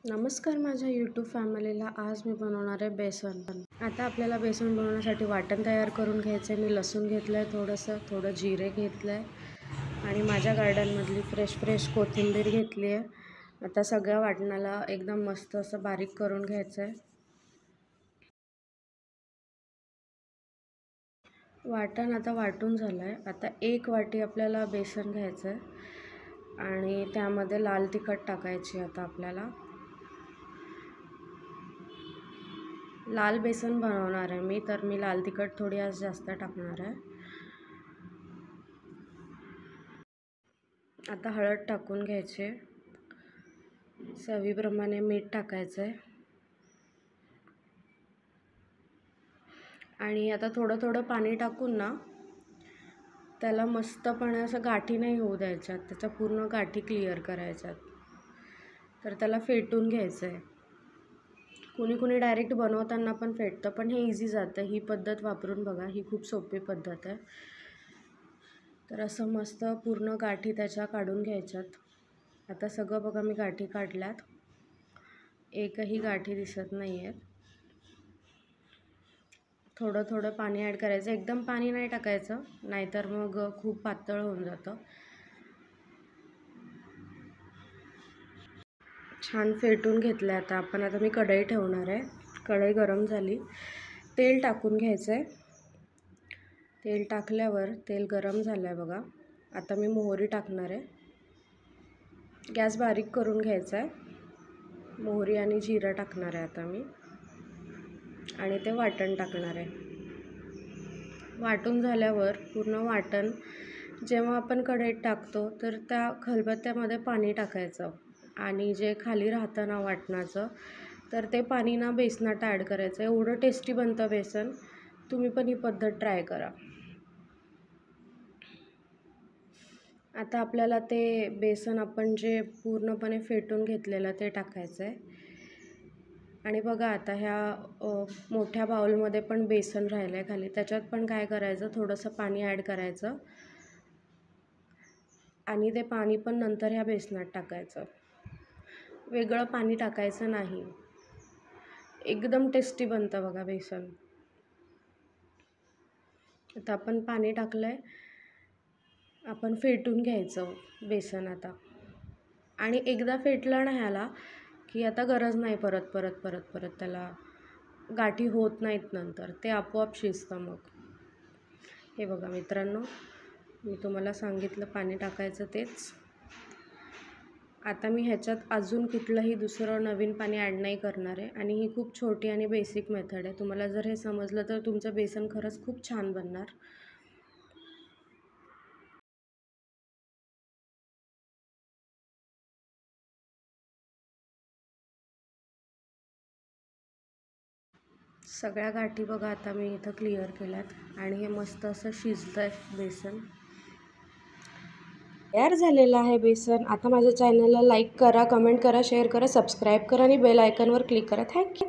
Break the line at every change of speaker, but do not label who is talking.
नमस्कार माझ्या यूट्यूब फॅमिलीला. आज मी बनवणार आहे बेसन. आता आपल्याला बेसन बनवण्यासाठी वाटण तयार करून घ्यायचं आहे. मी लसूण घेतलं आहे, थोडं जिरे घेतलं आहे आणि माझ्या गार्डनमधली फ्रेश कोथिंबीर घेतली आहे. आता सगळ्या वाटणाला एकदम मस्त असं बारीक करून घ्यायचं आहे. वाटण आता वाटून झालं आहे. आता 1 वाटी आपल्याला बेसन घ्यायचं आहे आणि त्यामध्ये लाल तिखट टाकायची. आता आपल्याला लाल बेसन बनवणार आहे मी, तर मी लाल तिखट थोडी आज जास्त टाकणार आहे. आता हळद टाकून घ्यायचे, चवीप्रमाणे मीठ टाकायचं आहे आणि आता थोडं पाणी टाकून ना त्याला मस्तपणे असं गाठी नाही होऊ द्यायच्यात, त्याच्या पूर्ण गाठी क्लिअर करायच्यात. तर त्याला फेटून घ्यायचं आहे. कुणी डायरेक्ट बनवताना पण फेटतं, पण हे इझी जातं. ही पद्धत वापरून बघा, ही खूप सोपी पद्धत आहे. तर असं मस्त पूर्ण गाठी त्याच्या काढून घ्यायच्यात. आता सगळं बघा मी गाठी काढल्यात, एकही गाठी दिसत नाही आहेत. थोडं पाणी ॲड करायचं, एकदम पाणी नाही टाकायचं, नाहीतर मग खूप पातळ होऊन जातं. छान फेटून घेतलं. आता मी कढई ठेवणार आहे. कढई गरम झाली, तेल टाकून घ्यायचं आहे. तेल टाकल्यावर तेल गरम झालं आहे बघा. आता मी मोहरी टाकणार आहे. गॅस बारीक करून घ्यायचा आहे. मोहरी आणि जिरं टाकणार आहे आता मी आणि ते वाटण टाकणार आहे. वाटून झाल्यावर पूर्ण वाटण जेव्हा आपण कढईत टाकतो तर त्या खलबत्त्यामध्ये पाणी टाकायचं आणि जे खाली राहतं ना वाटणाचं, तर ते पाणी ना बेसनात ॲड करायचं. एवढं टेस्टी बनतं बेसन. तुम्ही पण ही पद्धत ट्राय करा. आता आपल्याला ते बेसन आपण जे पूर्णपणे फेटून घेतलेलं ते टाकायचं आहे आणि बघा आता ह्या मोठ्या बाउलमध्ये पण बेसन राहिलं आहे खाली. त्याच्यात पण काय करायचं, थोडंसं पाणी ॲड करायचं आणि ते पाणी पण नंतर ह्या बेसनात टाकायचं. वेगळं पाणी टाकायचं नाही. एकदम टेस्टी बनतं बघा बेसन. आता आपण पाणी टाकलं आहे, आपण फेटून घ्यायचं बेसन आता. आणि एकदा फेटलं ना ह्याला की आता गरज नाही परत त्याला गाठी होत नाहीत, नंतर ते आपोआप शिजतं. मग हे बघा मित्रांनो, मी तुम्हाला सांगितलं पाणी टाकायचं तेच. आता मी ह्याच्यात अजून कुठलंही दुसरं नवीन पाणी ॲड नाही करणार आहे आणि ही खूप छोटी आणि बेसिक मेथड आहे. तुम्हाला जर हे समजलं तर तुमचं बेसन खरंच खूप छान बनणार. सगळ्या गाठी बघा आता मी इथं क्लिअर केल्यात आणि हे मस्त असं शिजतं आहे बेसन. तयार झालेलं आहे बेसन. आता माझ्या चॅनलला लाईक करा, कमेंट करा, शेअर करा, सबस्क्राईब करा आणि बेल आयकॉनवर क्लिक करा. थँक्यू.